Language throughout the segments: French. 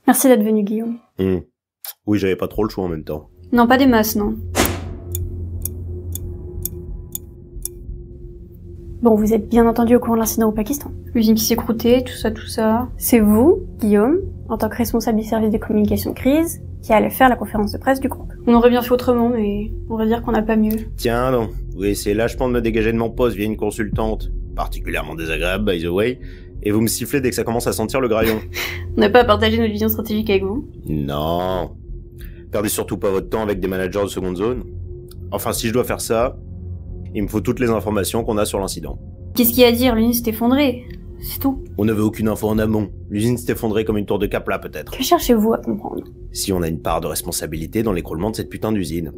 Merci d'être venu, Guillaume. Oui, j'avais pas trop le choix en même temps. Non, pas des masses, non. Bon, vous êtes bien entendu au courant de l'incident au Pakistan. L'usine qui s'est croûtée, tout ça. C'est vous, Guillaume, en tant que responsable du service de communication de crise, qui allait faire la conférence de presse du groupe. On aurait bien fait autrement, mais on va dire qu'on n'a pas mieux. Tiens, non. Vous essayez lâchement de me dégager de mon poste via une consultante, particulièrement désagréable, by the way, et vous me sifflez dès que ça commence à sentir le graillon. On n'a pas à partager notre vision stratégique avec vous. Non. Perdez surtout pas votre temps avec des managers de seconde zone. Enfin, si je dois faire ça, il me faut toutes les informations qu'on a sur l'incident. Qu'est-ce qu'il y a à dire? L'usine s'est effondrée. C'est tout. On ne veut aucune info en amont. L'usine s'est effondrée comme une tour de Capla, peut-être. Que cherchez-vous à comprendre? Si on a une part de responsabilité dans l'écroulement de cette putain d'usine.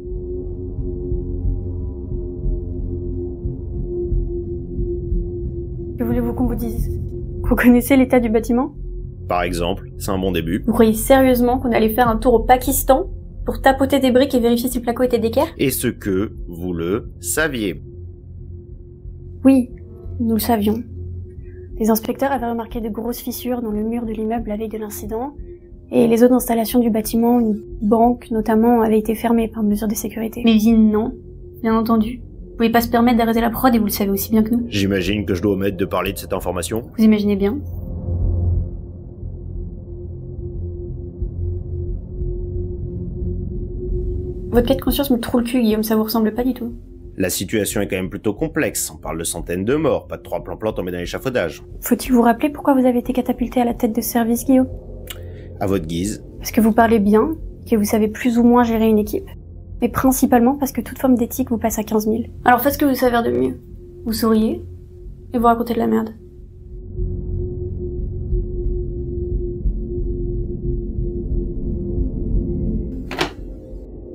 Que voulez-vous qu'on vous dise? Vous connaissez l'état du bâtiment? Par exemple, c'est un bon début. Vous croyez sérieusement qu'on allait faire un tour au Pakistan pour tapoter des briques et vérifier si le placo était d'équerre? Et ce que vous le saviez. Oui, nous le savions. Les inspecteurs avaient remarqué de grosses fissures dans le mur de l'immeuble la veille de l'incident, et les autres installations du bâtiment, une banque notamment, avaient été fermées par mesure de sécurité. Mais l'usine, non. Bien entendu. Vous pouvez pas se permettre d'arrêter la prod et vous le savez aussi bien que nous. J'imagine que je dois omettre de parler de cette information. Vous imaginez bien? Votre cas de conscience me trouve le cul, Guillaume, ça vous ressemble pas du tout. La situation est quand même plutôt complexe. On parle de centaines de morts, pas de 3 plans tombés dans l'échafaudage. Faut-il vous rappeler pourquoi vous avez été catapulté à la tête de service, Guillaume? À votre guise. Parce que vous parlez bien, que vous savez plus ou moins gérer une équipe. Mais principalement parce que toute forme d'éthique vous passe à 15 000. Alors faites ce que vous savez de mieux. Vous souriez, et vous racontez de la merde.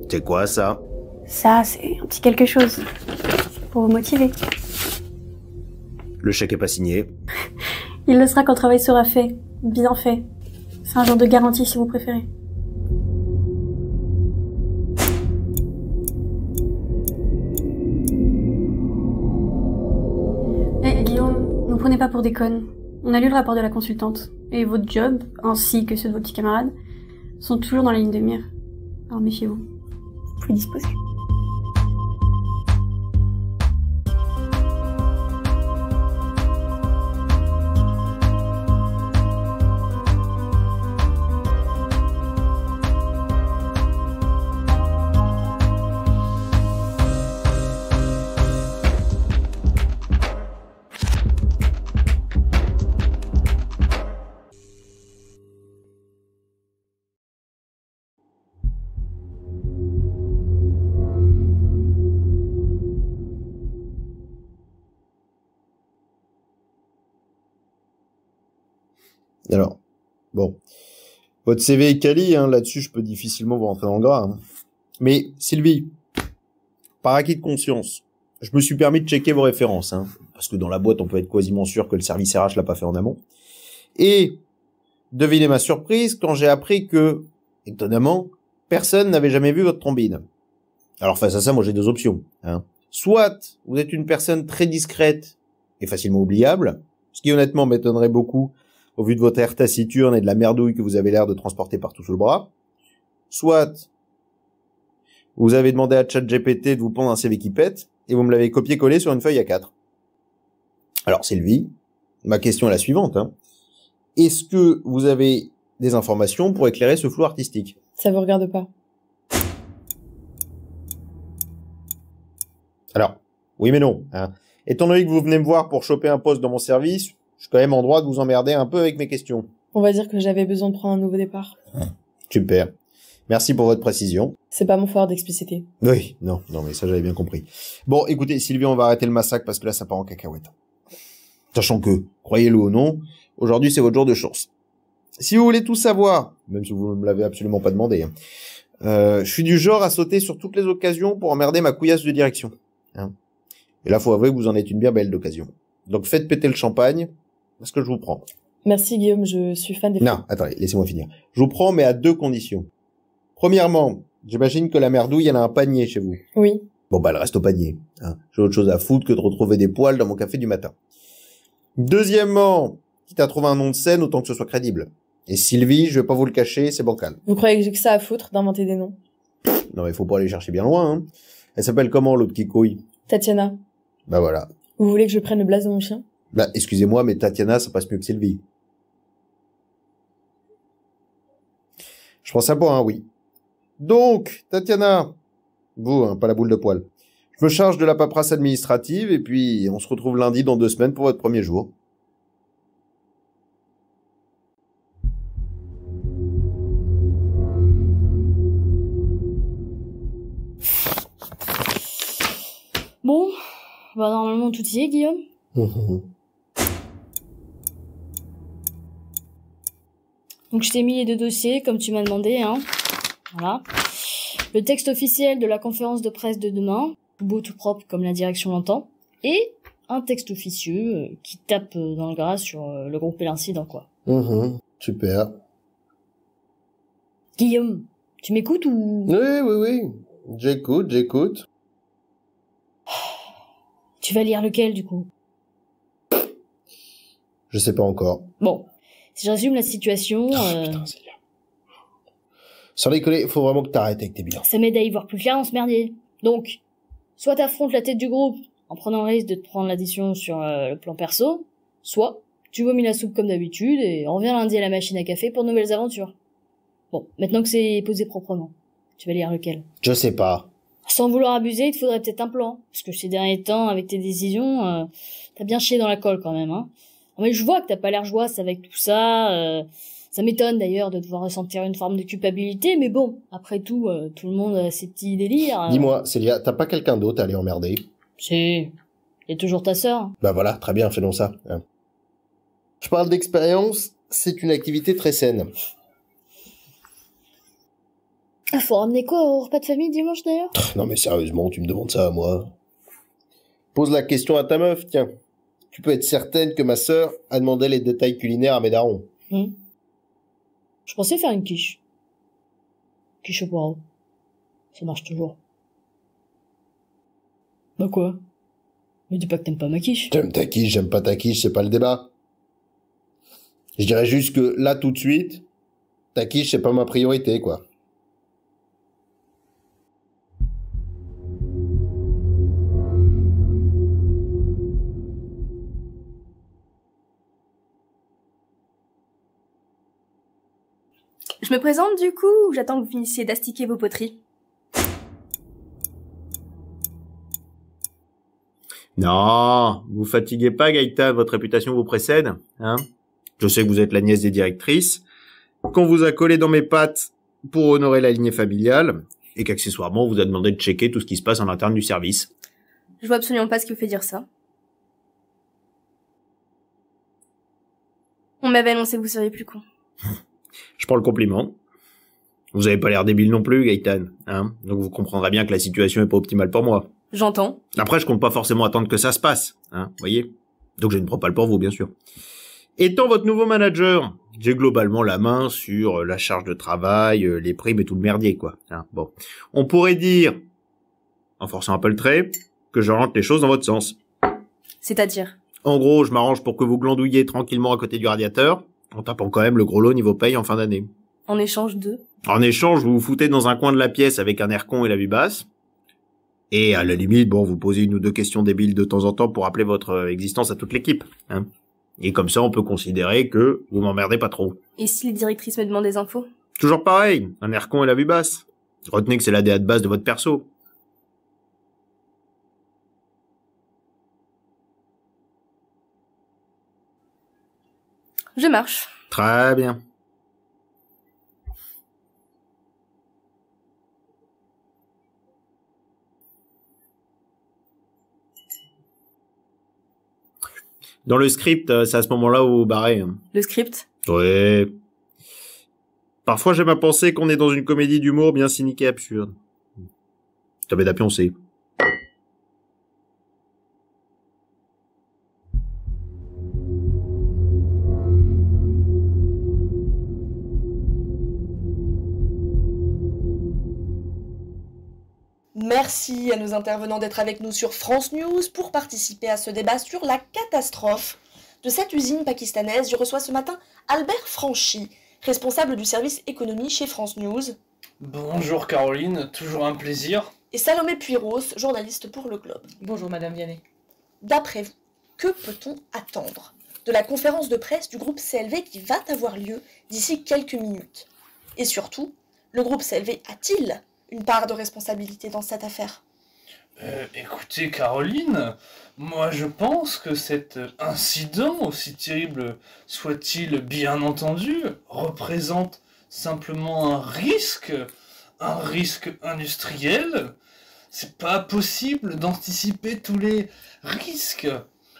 C'est quoi ça? Ça, c'est un petit quelque chose. Pour vous motiver. Le chèque est pas signé. Il le sera quand le travail sera fait. Bien fait. C'est un genre de garantie si vous préférez. Eh, Guillaume, ne prenez pas pour des connes. On a lu le rapport de la consultante. Et votre job, ainsi que ceux de vos petits camarades, sont toujours dans la ligne de mire. Alors méfiez-vous. Vous pouvez disposer. Alors, bon. Votre CV est quali, hein, là-dessus, je peux difficilement vous rentrer dans le gras. Hein. Mais, Sylvie, par acquis de conscience, je me suis permis de checker vos références, hein, parce que dans la boîte, on peut être quasiment sûr que le service RH l'a pas fait en amont. Et, devinez ma surprise quand j'ai appris que, étonnamment, personne n'avait jamais vu votre trombine. Alors, face à ça, moi, j'ai deux options. Hein. Soit, vous êtes une personne très discrète et facilement oubliable, ce qui honnêtement m'étonnerait beaucoup, au vu de votre air taciturne et de la merdouille que vous avez l'air de transporter partout sous le bras. Soit, vous avez demandé à ChatGPT de vous pondre un CV qui pète, et vous me l'avez copié-collé sur une feuille A4. Alors, Sylvie, ma question est la suivante. Hein. Est-ce que vous avez des informations pour éclairer ce flou artistique? Ça vous regarde pas. Alors, oui mais non. Hein. Étant donné que vous venez me voir pour choper un poste dans mon service, je suis quand même en droit de vous emmerder un peu avec mes questions. On va dire que j'avais besoin de prendre un nouveau départ. Super. Merci pour votre précision. C'est pas mon fort d'expliciter. Oui, non, mais ça j'avais bien compris. Bon, écoutez, Sylvie, on va arrêter le massacre parce que là, ça part en cacahuète. Sachant que, croyez-le ou non, aujourd'hui c'est votre jour de chance. Si vous voulez tout savoir, même si vous ne me l'avez absolument pas demandé, hein, je suis du genre à sauter sur toutes les occasions pour emmerder ma couillasse de direction. Hein. Et là, faut avouer que vous en êtes une bien belle d'occasion. Donc faites péter le champagne, parce que je vous prends. Merci Guillaume, je suis fan des... Non, attendez, laissez-moi finir. Je vous prends, mais à deux conditions. Premièrement, j'imagine que la merdouille, elle a un panier chez vous. Oui. Bon, bah, elle reste au panier. Hein. J'ai autre chose à foutre que de retrouver des poils dans mon café du matin. Deuxièmement, quitte à trouver un nom de scène, autant que ce soit crédible. Et Sylvie, je vais pas vous le cacher, c'est bancal. Vous croyez que j'ai que ça à foutre d'inventer des noms? Non mais faut pas aller chercher bien loin, hein. Elle s'appelle comment, l'autre qui couille? Tatiana. Bah voilà. Vous voulez que je prenne le blason de mon chien? Bah, excusez-moi, mais Tatiana, ça passe mieux que Sylvie. Je prends ça pour un oui. Donc, Tatiana, vous, hein, pas la boule de poil. Je me charge de la paperasse administrative et puis on se retrouve lundi dans 2 semaines pour votre premier jour. Bon, bah normalement tout y est, Guillaume. Donc je t'ai mis les 2 dossiers, comme tu m'as demandé, hein. Voilà. Le texte officiel de la conférence de presse de demain, tout beau, tout propre, comme la direction l'entend. Et un texte officieux qui tape dans le gras sur le groupe et l'incident, quoi. Super. Guillaume, tu m'écoutes ou... Oui. J'écoute. Tu vas lire lequel, du coup? Je sais pas encore. Bon, si je résume la situation... Putain, c'est bien. Sans déconner, faut vraiment que t'arrêtes avec tes bilans. Ça m'aide à y voir plus clair dans ce merdier. Donc, soit t'affrontes la tête du groupe en prenant le risque de te prendre l'addition sur le plan perso, soit tu vomis la soupe comme d'habitude et on revient lundi à la machine à café pour de nouvelles aventures. Bon, maintenant que c'est posé proprement, tu vas lire lequel? Je sais pas. Sans vouloir abuser, il te faudrait peut-être un plan. Parce que ces derniers temps, avec tes décisions, t'as bien chié dans la colle quand même, hein. Mais je vois que t'as pas l'air joyeuse avec tout ça. Ça m'étonne d'ailleurs de devoir ressentir une forme de culpabilité, mais bon, après tout, tout le monde a ses petits délires. Dis-moi, Célia, t'as pas quelqu'un d'autre à aller emmerder? C'est... Et toujours ta sœur. Bah voilà, très bien, faisons ça. Hein. Je parle d'expérience, c'est une activité très saine. Ah, faut ramener quoi au repas de famille dimanche d'ailleurs? Non mais sérieusement, tu me demandes ça à moi? Pose la question à ta meuf, tiens. Tu peux être certaine que ma sœur a demandé les détails culinaires à mes darons. Je pensais faire une quiche. Quiche au poireau. Ça marche toujours. Bah quoi? Mais dis pas que t'aimes pas ma quiche. J'aime ta quiche, j'aime pas ta quiche, c'est pas le débat. Je dirais juste que là, tout de suite, ta quiche, c'est pas ma priorité, quoi. Je me présente du coup ou j'attends que vous finissiez d'astiquer vos poteries? Non, vous fatiguez pas, Gaëtan, votre réputation vous précède, hein. Je sais que vous êtes la nièce des directrices, qu'on vous a collé dans mes pattes pour honorer la lignée familiale, et qu'accessoirement, on vous a demandé de checker tout ce qui se passe en interne du service. Je vois absolument pas ce qui vous fait dire ça. On m'avait annoncé que vous seriez plus con. Je prends le compliment. Vous avez pas l'air débile non plus, Gaëtan, hein. Donc vous comprendrez bien que la situation est pas optimale pour moi. J'entends. Après, je compte pas forcément attendre que ça se passe, hein, voyez. Donc je ne prends pas le pour vous, bien sûr. Étant votre nouveau manager, j'ai globalement la main sur la charge de travail, les primes et tout le merdier, quoi. Hein, bon. On pourrait dire, en forçant un peu le trait, que je rentre les choses dans votre sens. C'est-à-dire? En gros, je m'arrange pour que vous glandouilliez tranquillement à côté du radiateur, en tapant quand même le gros lot niveau paye en fin d'année. En échange de? En échange, vous vous foutez dans un coin de la pièce avec un air con et la vue basse. Et à la limite, bon, vous posez 1 ou 2 questions débiles de temps en temps pour rappeler votre existence à toute l'équipe, hein. Et comme ça, on peut considérer que vous m'emmerdez pas trop. Et si les directrices me demandent des infos? Toujours pareil, un air con et la vue basse. Retenez que c'est l'ADA de base de votre perso. Je marche. Très bien. Dans le script, c'est à ce moment-là où vous barrez. Hein. Le script? Ouais. Parfois, j'aime à penser qu'on est dans une comédie d'humour bien cynique et absurde. T'avais à pioncer. Merci à nos intervenants d'être avec nous sur France News pour participer à ce débat sur la catastrophe de cette usine pakistanaise. Je reçois ce matin Albert Franchi, responsable du service économie chez France News, Bonjour Caroline, toujours un plaisir. et Salomé Puiros, journaliste pour Le Globe. Bonjour Madame Vianney. D'après vous, que peut-on attendre de la conférence de presse du groupe CLV qui va avoir lieu d'ici quelques minutes? Et surtout, le groupe CLV a-t-il une part de responsabilité dans cette affaire? Écoutez Caroline, moi je pense que cet incident, aussi terrible soit-il bien entendu, représente simplement un risque industriel. C'est pas possible d'anticiper tous les risques.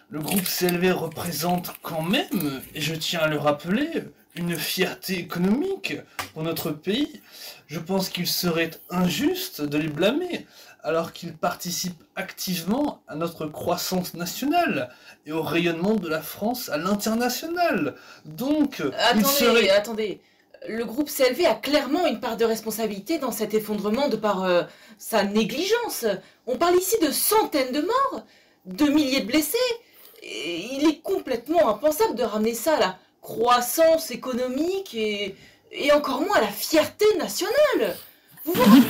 Le groupe CLV représente quand même, et je tiens à le rappeler, une fierté économique pour notre pays. Je pense qu'il serait injuste de les blâmer, alors qu'ils participent activement à notre croissance nationale et au rayonnement de la France à l'international. Donc, Attendez. Le groupe CLV a clairement une part de responsabilité dans cet effondrement de par sa négligence. On parle ici de centaines de morts, de milliers de blessés. Et il est complètement impensable de ramener ça à la croissance économique et encore moins à la fierté nationale. Vous vous rendez-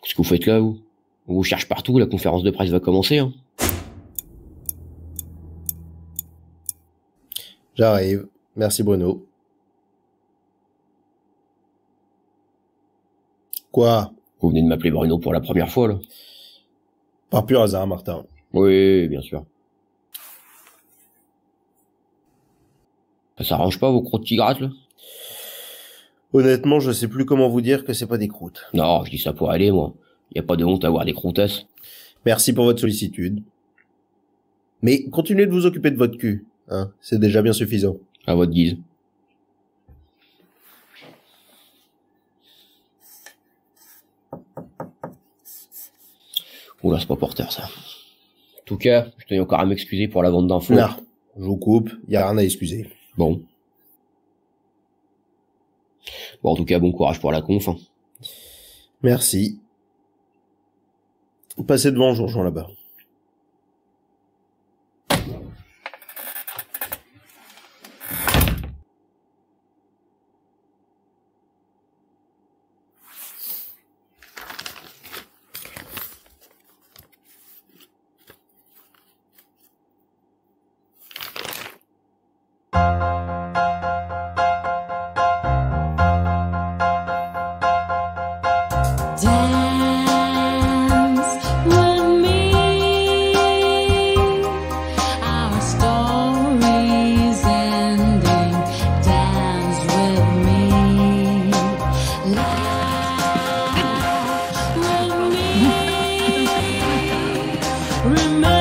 Qu'est-ce que vous faites là, vous? On vous cherche partout, la conférence de presse va commencer, hein. J'arrive. Merci Bruno. Quoi? Vous venez de m'appeler Bruno pour la première fois, là. Par pur hasard, Martin. Oui, bien sûr. Ça s'arrange pas, vos croûtes qui grattent, là? Honnêtement, je sais plus comment vous dire que c'est pas des croûtes. Non, je dis ça pour aller, moi. Y a pas de honte à avoir des croûtasses. Merci pour votre sollicitude. Mais continuez de vous occuper de votre cul, hein. C'est déjà bien suffisant. À votre guise. Oula, c'est pas porteur, ça. En tout cas, je tenais encore à m'excuser pour la vente d'infos. Non, je vous coupe, y a rien à excuser. Bon. Bon, en tout cas, bon courage pour la conf, hein. Merci. Passez devant, je vous rejoins là-bas. Dance with me. Our story's ending. Dance with me. Laugh with me. Remember